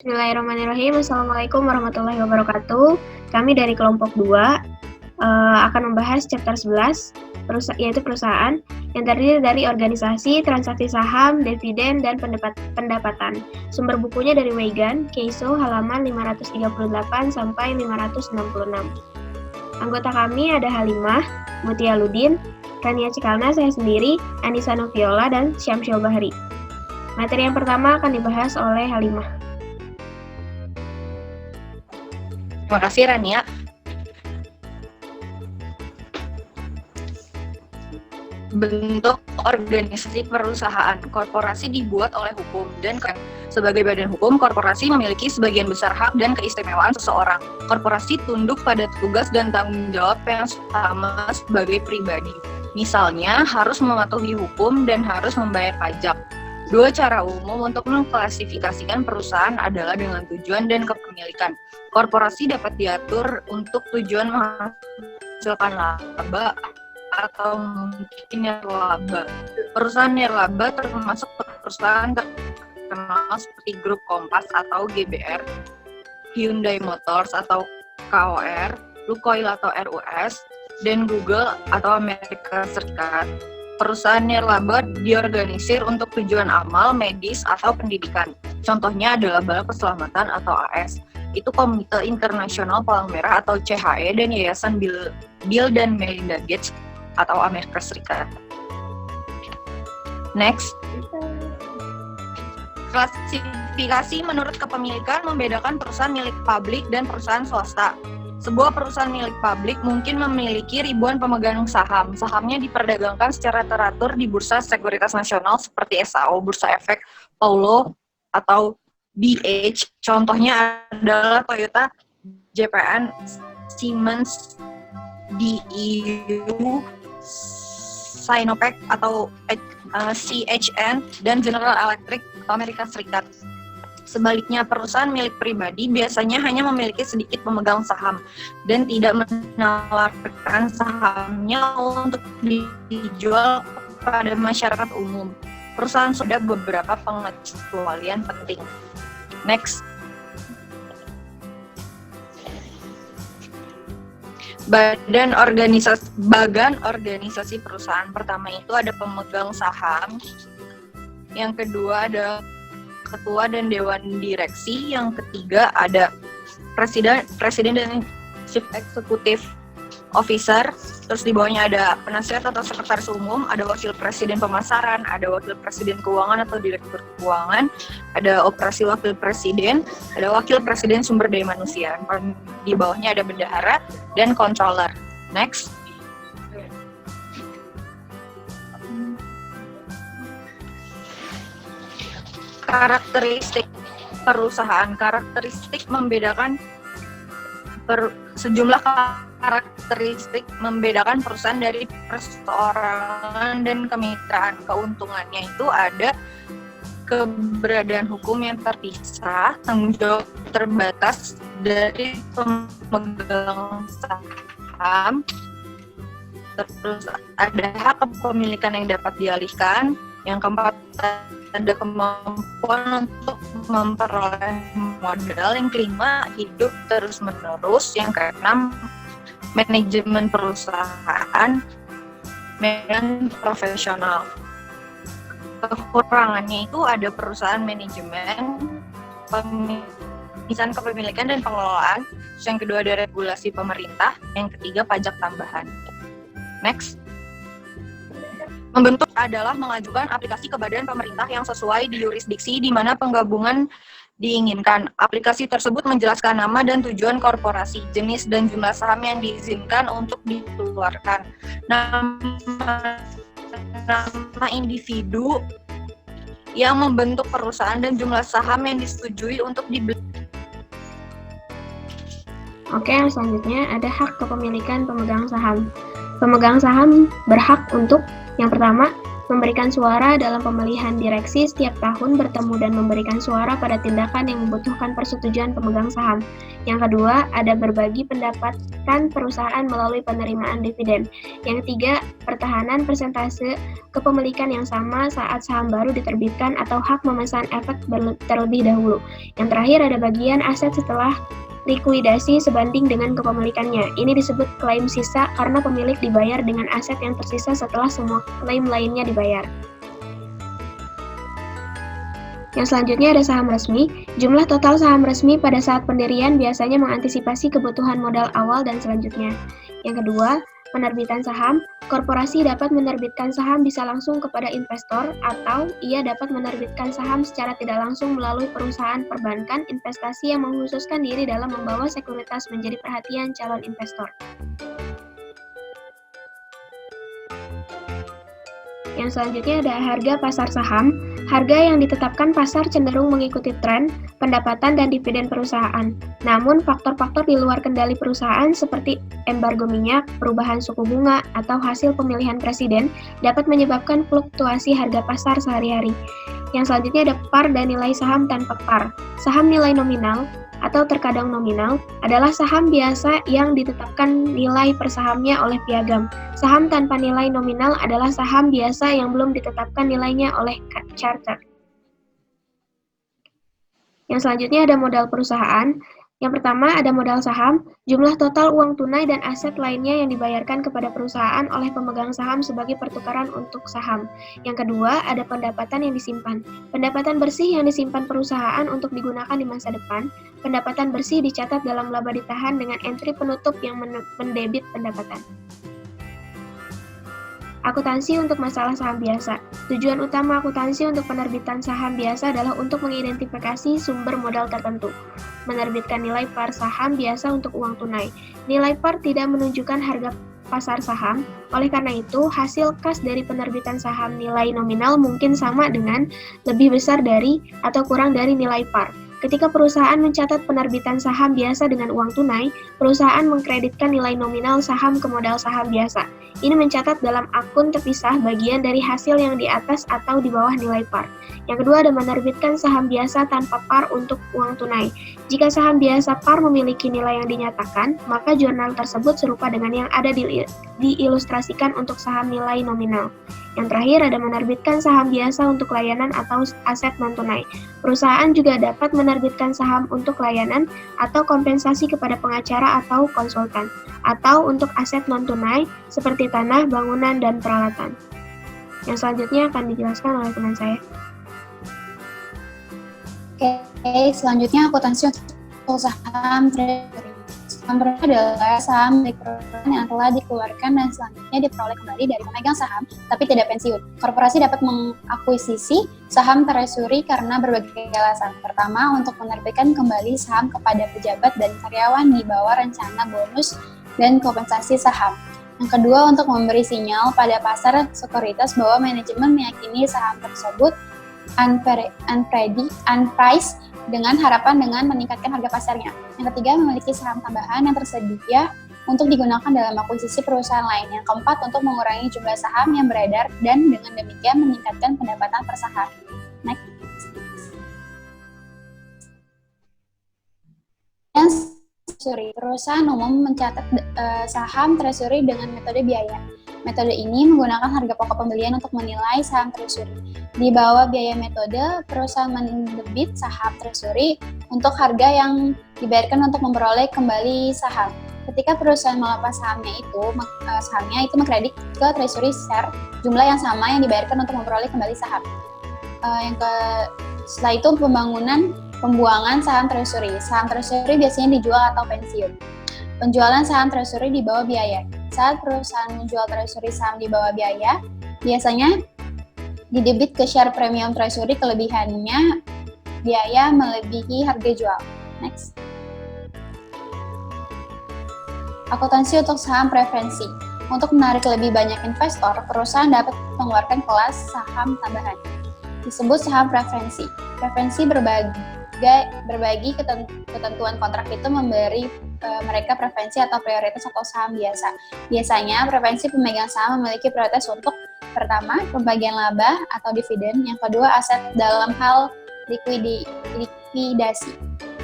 Bismillahirrahmanirrahim. Assalamualaikum warahmatullahi wabarakatuh. Kami dari kelompok 2 akan membahas chapter 11, yaitu perusahaan, yang terdiri dari organisasi, transaksi saham, dividen, dan pendapatan. Sumber bukunya dari Weigan, Keiso, halaman 538 sampai 566. Anggota kami ada Halimah, Mutia Ludin, Kania Cikalna, saya sendiri, Anissa Noviola, dan Syamsul Bahri. Materi yang pertama akan dibahas oleh Halimah. Terima kasih Rania. Bentuk organisasi perusahaan. Korporasi dibuat oleh hukum dan sebagai badan hukum, korporasi memiliki sebagian besar hak dan keistimewaan seseorang. Korporasi tunduk pada tugas dan tanggung jawab yang sama sebagai pribadi. Misalnya, harus mematuhi hukum dan harus membayar pajak. Dua cara umum untuk mengklasifikasikan perusahaan adalah dengan tujuan dan kepemilikan. Korporasi dapat diatur untuk tujuan menghasilkan laba atau mungkin nirlaba. Perusahaan nirlaba termasuk perusahaan terkenal seperti Grup Kompas atau GBR, Hyundai Motors atau KOR, Lukoil atau RUS, dan Google atau Amerika Serikat. Perusahaan nirlaba diorganisir untuk tujuan amal, medis, atau pendidikan. Contohnya adalah Balai Keselamatan atau AS. Itu Komite Internasional Palang Merah atau CHE dan Yayasan Bill dan Melinda Gates atau Amerika Serikat. Next. Klasifikasi menurut kepemilikan membedakan perusahaan milik publik dan perusahaan swasta. Sebuah perusahaan milik publik mungkin memiliki ribuan pemegang saham. Sahamnya diperdagangkan secara teratur di Bursa Sekuritas Nasional seperti SAO, Bursa Efek, Paulo, atau BH. Contohnya adalah Toyota, JPN, Siemens, DEU, Sinopec atau CHN, dan General Electric atau Amerika Serikat. Sebaliknya, perusahaan milik pribadi biasanya hanya memiliki sedikit pemegang saham dan tidak menawarkan sahamnya untuk dijual pada masyarakat umum. Perusahaan sudah beberapa pengecualian penting. Next. Bagan organisasi perusahaan. Pertama itu ada pemegang saham. Yang kedua ada ketua dan dewan direksi. Yang ketiga ada presiden dan chief executive officer. Terus di bawahnya ada penasihat atau sekretaris umum, ada wakil presiden pemasaran, ada wakil presiden keuangan atau direktur keuangan, ada operasi wakil presiden, ada wakil presiden sumber daya manusia. Di bawahnya ada bendahara dan controller. Next. Karakteristik perusahaan. Karakteristik membedakan sejumlah karakteristik membedakan perusahaan dari perseorangan dan kemitraan. Keuntungannya itu ada keberadaan hukum yang terpisah, tanggung jawab terbatas dari pemegang saham, terus ada hak kepemilikan yang dapat dialihkan. Yang keempat, ada kemampuan untuk memperoleh modal. Yang kelima, hidup terus-menerus. Yang keenam, manajemen perusahaan, manajemen profesional. Kekurangannya itu ada perusahaan manajemen, pemisahan kepemilikan dan pengelolaan. Yang kedua ada regulasi pemerintah. Yang ketiga, pajak tambahan. Next. Membentuk adalah mengajukan aplikasi ke badan pemerintah yang sesuai di yurisdiksi di mana penggabungan diinginkan. Aplikasi tersebut menjelaskan nama dan tujuan korporasi, jenis dan jumlah saham yang diizinkan untuk dikeluarkan, nama individu yang membentuk perusahaan dan jumlah saham yang disetujui untuk dibeli. Oke, selanjutnya ada hak kepemilikan pemegang saham. Pemegang saham berhak untuk yang pertama, memberikan suara dalam pemilihan direksi setiap tahun bertemu dan memberikan suara pada tindakan yang membutuhkan persetujuan pemegang saham. Yang kedua, ada berbagi pendapatan perusahaan melalui penerimaan dividen. Yang ketiga, pertahanan persentase kepemilikan yang sama saat saham baru diterbitkan atau hak memesan efek terlebih dahulu. Yang terakhir, ada bagian aset setelah likuidasi sebanding dengan kepemilikannya. Ini disebut klaim sisa karena pemilik dibayar dengan aset yang tersisa setelah semua klaim lainnya dibayar. Yang selanjutnya ada saham resmi. Jumlah total saham resmi pada saat pendirian biasanya mengantisipasi kebutuhan modal awal dan selanjutnya. Yang kedua, penerbitan saham. Korporasi dapat menerbitkan saham bisa langsung kepada investor atau ia dapat menerbitkan saham secara tidak langsung melalui perusahaan perbankan investasi yang mengkhususkan diri dalam membawa sekuritas menjadi perhatian calon investor. Yang selanjutnya ada harga pasar saham. Harga yang ditetapkan pasar cenderung mengikuti tren, pendapatan, dan dividen perusahaan. Namun, faktor-faktor di luar kendali perusahaan seperti embargo minyak, perubahan suku bunga, atau hasil pemilihan presiden dapat menyebabkan fluktuasi harga pasar sehari-hari. Yang selanjutnya ada par dan nilai saham tanpa par. Saham nilai nominal atau terkadang nominal adalah saham biasa yang ditetapkan nilai per sahamnya oleh piagam. Saham tanpa nilai nominal adalah saham biasa yang belum ditetapkan nilainya oleh charter. Yang selanjutnya ada modal perusahaan. Yang pertama ada modal saham, jumlah total uang tunai dan aset lainnya yang dibayarkan kepada perusahaan oleh pemegang saham sebagai pertukaran untuk saham. Yang kedua ada pendapatan yang disimpan. Pendapatan bersih yang disimpan perusahaan untuk digunakan di masa depan. Pendapatan bersih dicatat dalam laba ditahan dengan entry penutup yang mendebit pendapatan. Akuntansi untuk masalah saham biasa. Tujuan utama akuntansi untuk penerbitan saham biasa adalah untuk mengidentifikasi sumber modal tertentu. Menerbitkan nilai par saham biasa untuk uang tunai. Nilai par tidak menunjukkan harga pasar saham, oleh karena itu hasil kas dari penerbitan saham nilai nominal mungkin sama dengan, lebih besar dari, atau kurang dari nilai par. Ketika perusahaan mencatat penerbitan saham biasa dengan uang tunai, perusahaan mengkreditkan nilai nominal saham ke modal saham biasa. Ini mencatat dalam akun terpisah bagian dari hasil yang di atas atau di bawah nilai par. Yang kedua ada menerbitkan saham biasa tanpa par untuk uang tunai. Jika saham biasa par memiliki nilai yang dinyatakan, maka jurnal tersebut serupa dengan yang ada diilustrasikan untuk saham nilai nominal. Yang terakhir ada menerbitkan saham biasa untuk layanan atau aset non-tunai. Perusahaan juga dapat menerbitkan saham untuk layanan atau kompensasi kepada pengacara atau konsultan, atau untuk aset non-tunai seperti tanah, bangunan, dan peralatan. Yang selanjutnya akan dijelaskan oleh teman saya. Oke, selanjutnya akuntansi untuk saham treasury. Saham treasury adalah saham milik perusahaan yang telah dikeluarkan dan selanjutnya diperoleh kembali dari pemegang saham, tapi tidak pensiun. Korporasi dapat mengakuisisi saham treasury karena berbagai alasan. Pertama, untuk menerbitkan kembali saham kepada pejabat dan karyawan di bawah rencana bonus dan kompensasi saham. Yang kedua, untuk memberi sinyal pada pasar sekuritas bahwa manajemen meyakini saham tersebut unpriced dengan harapan dengan meningkatkan harga pasarnya. Yang ketiga, memiliki saham tambahan yang tersedia untuk digunakan dalam akuisisi perusahaan lain. Yang keempat, untuk mengurangi jumlah saham yang beredar dan dengan demikian meningkatkan pendapatan per saham. Next. Treasury. Perusahaan umum mencatat saham treasury dengan metode biaya. Metode ini menggunakan harga pokok pembelian untuk menilai saham treasury. Di bawah biaya metode, perusahaan mendebit saham treasury untuk harga yang dibayarkan untuk memperoleh kembali saham. Ketika perusahaan melepas sahamnya itu mengkredit ke treasury share jumlah yang sama yang dibayarkan untuk memperoleh kembali saham. Setelah itu pembuangan saham treasury. Saham treasury biasanya dijual atau pensiun. Penjualan saham treasury di bawah biaya. Saat perusahaan menjual treasury saham di bawah biaya, biasanya didebit ke share premium treasury, kelebihannya biaya melebihi harga jual. Next. Akuntansi untuk saham preferensi. Untuk menarik lebih banyak investor, perusahaan dapat mengeluarkan kelas saham tambahan. Disebut saham preferensi. Preferensi berbagi ketentuan kontrak itu memberi mereka preferensi atau prioritas atau saham biasa. Biasanya preferensi pemegang saham memiliki prioritas untuk Pertama, pembagian laba atau dividen. Yang kedua, aset dalam hal likuidasi.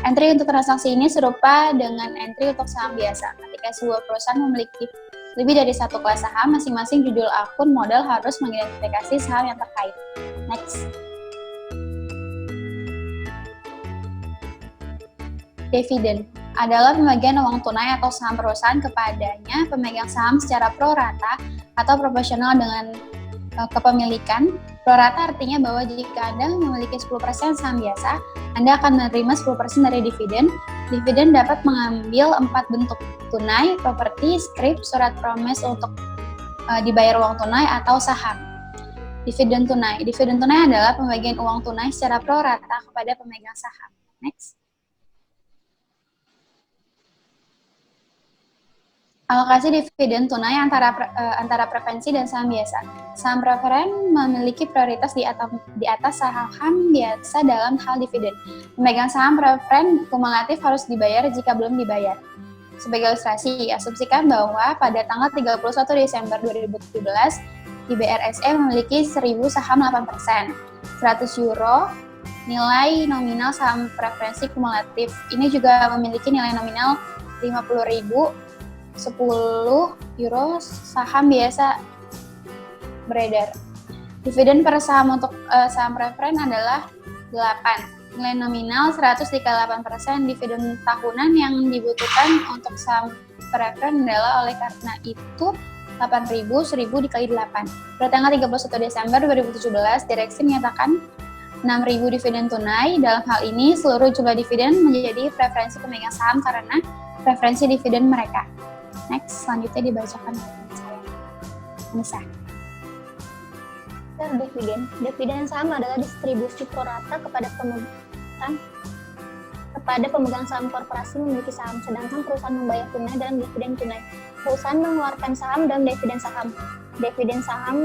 Entry untuk transaksi ini serupa dengan entry untuk saham biasa. Ketika sebuah perusahaan memiliki lebih dari satu kelas saham, masing-masing judul akun modal harus mengidentifikasi saham yang terkait. Next. Dividen adalah pembagian uang tunai atau saham perusahaan kepadanya pemegang saham secara pro rata atau proporsional dengan kepemilikan. Pro rata artinya bahwa jika Anda memiliki 10% saham biasa, Anda akan menerima 10% dari dividen. Dividen dapat mengambil 4 bentuk: tunai, properti, skrip, surat promes untuk dibayar uang tunai, atau saham. Dividen tunai. Dividen tunai adalah pembagian uang tunai secara pro rata kepada pemegang saham. Next. Alokasi dividen tunai antara preferensi dan saham biasa. Saham preferen memiliki prioritas di atas saham biasa dalam hal dividen. Pemegang saham preferen kumulatif harus dibayar jika belum dibayar. Sebagai ilustrasi, asumsikan bahwa pada tanggal 31 Desember 2017, IBRSE memiliki 1000 saham 8%, 100 euro nilai nominal saham preferensi kumulatif. Ini juga memiliki nilai nominal 50.000, 10 euro saham biasa beredar. Dividen per saham untuk saham preferen adalah 8. Nilai nominal 100 dikali 8%. Dividen tahunan yang dibutuhkan untuk saham preferen adalah oleh karena itu 8.000, 1.000 dikali 8. Pada tanggal 31 Desember 2017, direksi menyatakan 6.000 dividen tunai. Dalam hal ini, seluruh jumlah dividen menjadi preferensi pemegang saham karena preferensi dividen mereka. Next, selanjutnya dibacakan oleh saya. Anissa. Dividen. Dividen saham adalah distribusi pro rata kepada pemegang saham korporasi memiliki saham, sedangkan perusahaan membayar tunai dalam dividen tunai. Perusahaan mengeluarkan saham dalam dividen saham. Dividen saham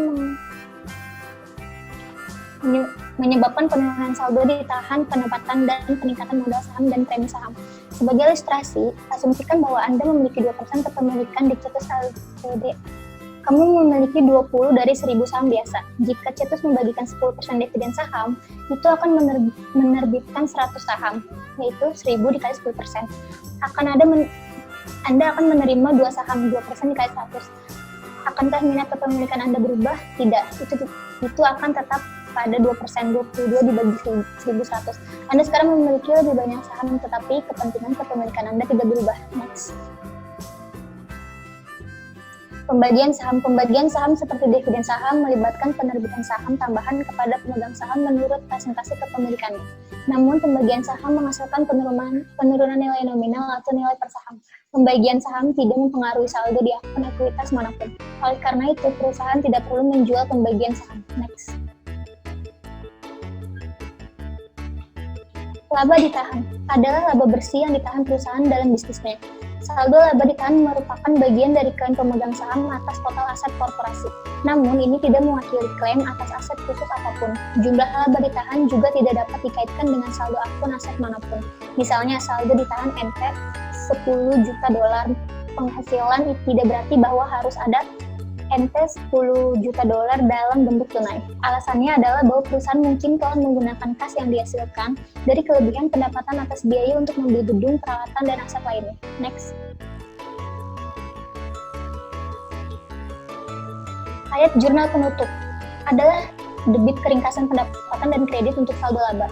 menyebabkan penurunan saldo ditahan, pendapatan, dan peningkatan modal saham dan premi saham. Sebagai ilustrasi, asumsikan bahwa Anda memiliki 2% kepemilikan di Cetus Ltd. Kamu memiliki 20 dari 1000 saham biasa. Jika Cetus membagikan 10% dividen saham, itu akan menerbitkan 100 saham, yaitu 1000 dikali 10%. Anda akan menerima 2 saham, 2% dikali 100. Akankah minat kepemilikan Anda berubah? Tidak, itu akan tetap pada 2%, 22 dibagi 1.100. Anda sekarang memiliki lebih banyak saham, tetapi kepentingan kepemilikan Anda tidak berubah. Next. Pembagian saham seperti dividen saham melibatkan penerbitan saham tambahan kepada pemegang saham menurut presentasi kepemilikannya. Namun, pembagian saham menghasilkan penurunan nilai nominal atau nilai per saham. Pembagian saham tidak mempengaruhi saldo di akun ekuitas manapun. Oleh karena itu, perusahaan tidak perlu menjual pembagian saham. Next. Laba ditahan adalah laba bersih yang ditahan perusahaan dalam bisnisnya. Saldo laba ditahan merupakan bagian dari klaim pemegang saham atas total aset korporasi. Namun, ini tidak mewakili klaim atas aset khusus apapun. Jumlah laba ditahan juga tidak dapat dikaitkan dengan saldo akun aset manapun. Misalnya, saldo ditahan NT $10 juta. Penghasilan tidak berarti bahwa harus ada NT $10 juta dalam bentuk tunai. Alasannya adalah bahwa perusahaan mungkin telah menggunakan kas yang dihasilkan dari kelebihan pendapatan atas biaya untuk membeli gedung, peralatan, dan aset lainnya. Next. Ayat jurnal penutup adalah debit keringkasan pendapatan dan kredit untuk saldo laba.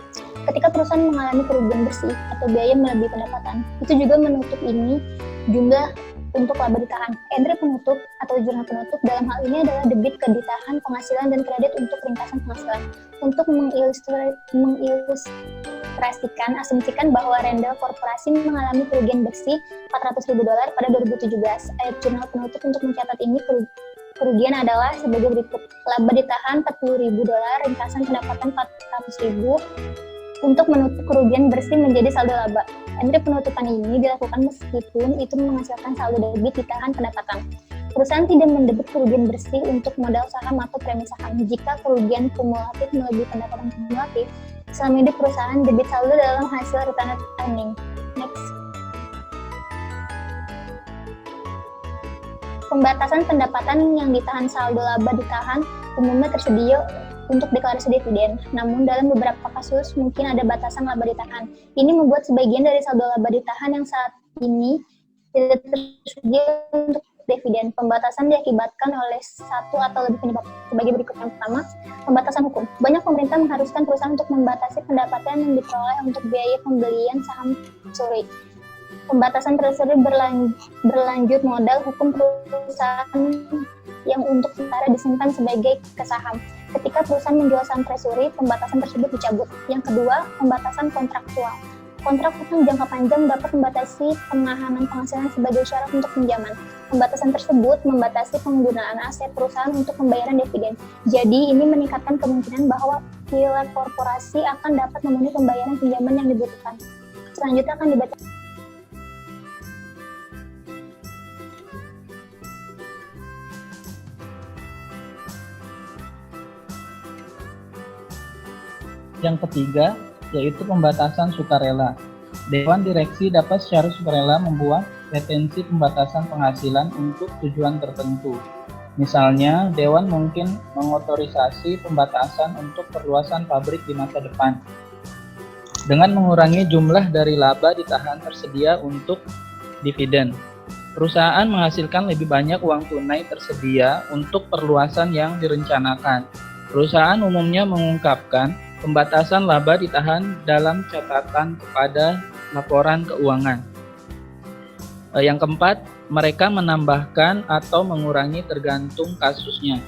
Ketika perusahaan mengalami kerugian bersih atau biaya melebihi pendapatan, itu juga menutup ini jumlah untuk laba ditahan. Entry penutup atau jurnal penutup dalam hal ini adalah debit ke ditahan penghasilan dan kredit untuk ringkasan penghasilan. Untuk mengilustrasikan, asumsikan bahwa Rendel Korporasi mengalami kerugian bersih $400.000 pada 2017. Ayat jurnal penutup untuk mencatat ini kerugian adalah sebagai berikut. Laba ditahan $40.000, ringkasan pendapatan $400.000 untuk menutup kerugian bersih menjadi saldo laba. Entry penutupan ini dilakukan meskipun itu menghasilkan saldo debit ditahan pendapatan. Perusahaan tidak mendebit kerugian bersih untuk modal saham atau premi saham. Jika kerugian kumulatif melebihi pendapatan kumulatif, selama hidup perusahaan debit saldo dalam hasil retained earning. Next. Pembatasan pendapatan yang ditahan saldo laba ditahan umumnya tersedia untuk deklarasi dividen. Namun dalam beberapa kasus mungkin ada batasan laba ditahan. Ini membuat sebagian dari saldo laba ditahan yang saat ini tidak tersedia untuk dividen. Pembatasan diakibatkan oleh satu atau lebih penyebab sebagai berikut. Yang pertama, pembatasan hukum. Banyak pemerintah mengharuskan perusahaan untuk membatasi pendapatan yang diperoleh untuk biaya pembelian saham suri. Pembatasan tersebut berlanjut modal hukum perusahaan yang untuk sementara disimpan sebagai kesaham. Ketika perusahaan menjual saham treasury, pembatasan tersebut dicabut. Yang kedua, pembatasan kontraktual. Kontrak hutang jangka panjang dapat membatasi penahanan penghasilan sebagai syarat untuk pinjaman. Pembatasan tersebut membatasi penggunaan aset perusahaan untuk pembayaran dividen. Jadi, ini meningkatkan kemungkinan bahwa pihak korporasi akan dapat memenuhi pembayaran pinjaman yang dibutuhkan. Selanjutnya akan dibaca. Yang ketiga, yaitu pembatasan sukarela. Dewan Direksi dapat secara sukarela membuat retensi pembatasan penghasilan untuk tujuan tertentu. Misalnya, Dewan mungkin mengotorisasi pembatasan untuk perluasan pabrik di masa depan, dengan mengurangi jumlah dari laba ditahan tersedia untuk dividen. Perusahaan menghasilkan lebih banyak uang tunai tersedia untuk perluasan yang direncanakan. Perusahaan umumnya mengungkapkan pembatasan laba ditahan dalam catatan kepada laporan keuangan. Yang keempat, mereka menambahkan atau mengurangi tergantung kasusnya.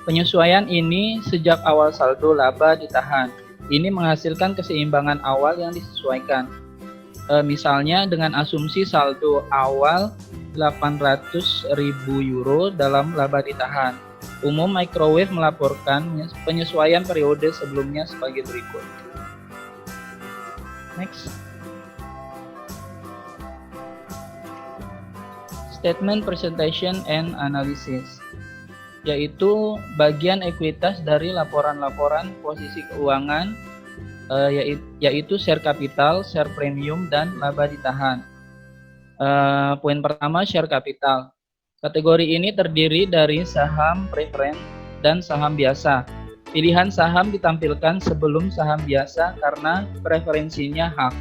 Penyesuaian ini sejak awal saldo laba ditahan. Ini menghasilkan keseimbangan awal yang disesuaikan. Misalnya dengan asumsi saldo awal 800.000 euro dalam laba ditahan. Umum Microwave melaporkan penyesuaian periode sebelumnya sebagai berikut. Next. Statement Presentation and Analysis, yaitu bagian ekuitas dari laporan-laporan posisi keuangan, yaitu share capital, share premium, dan laba ditahan. Poin pertama, share capital. Kategori ini terdiri dari saham preference dan saham biasa. Pilihan saham ditampilkan sebelum saham biasa karena preferensinya hak.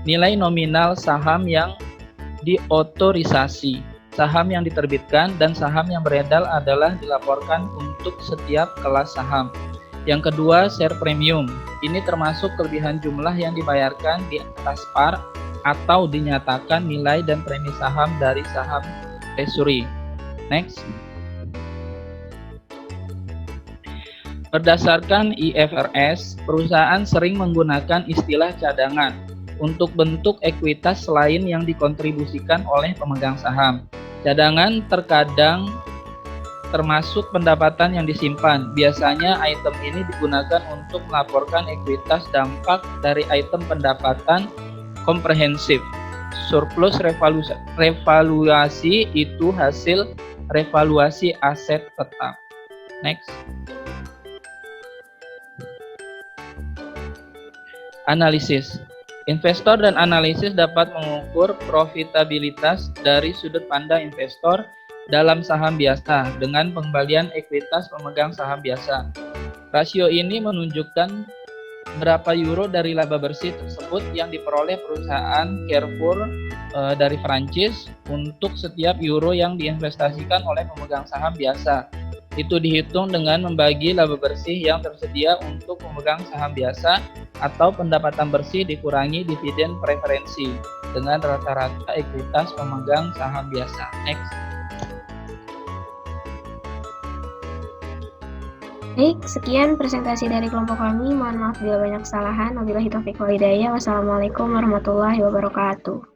Nilai nominal saham yang diotorisasi, saham yang diterbitkan, dan saham yang beredar adalah dilaporkan untuk setiap kelas saham. Yang kedua, share premium. Ini termasuk kelebihan jumlah yang dibayarkan di atas par atau dinyatakan nilai dan premi saham dari saham treasury. Next. Berdasarkan IFRS, perusahaan sering menggunakan istilah cadangan untuk bentuk ekuitas selain yang dikontribusikan oleh pemegang saham. Cadangan terkadang termasuk pendapatan yang disimpan. Biasanya item ini digunakan untuk melaporkan ekuitas dampak dari item pendapatan komprehensif. Surplus revaluasi itu hasil revaluasi aset tetap. Next. Analisis. Investor dan analisis dapat mengukur profitabilitas dari sudut pandang investor dalam saham biasa dengan pengembalian ekuitas pemegang saham biasa. Rasio ini menunjukkan berapa euro dari laba bersih tersebut yang diperoleh perusahaan Carrefour dari Prancis untuk setiap euro yang diinvestasikan oleh pemegang saham biasa. Itu dihitung dengan membagi laba bersih yang tersedia untuk pemegang saham biasa atau pendapatan bersih dikurangi dividen preferensi dengan rata-rata ekuitas pemegang saham biasa. Next. Baik, sekian presentasi dari kelompok kami. Mohon maaf bila banyak kesalahan. Wabillahi taufiq wal hidayah. Wassalamualaikum warahmatullahi wabarakatuh.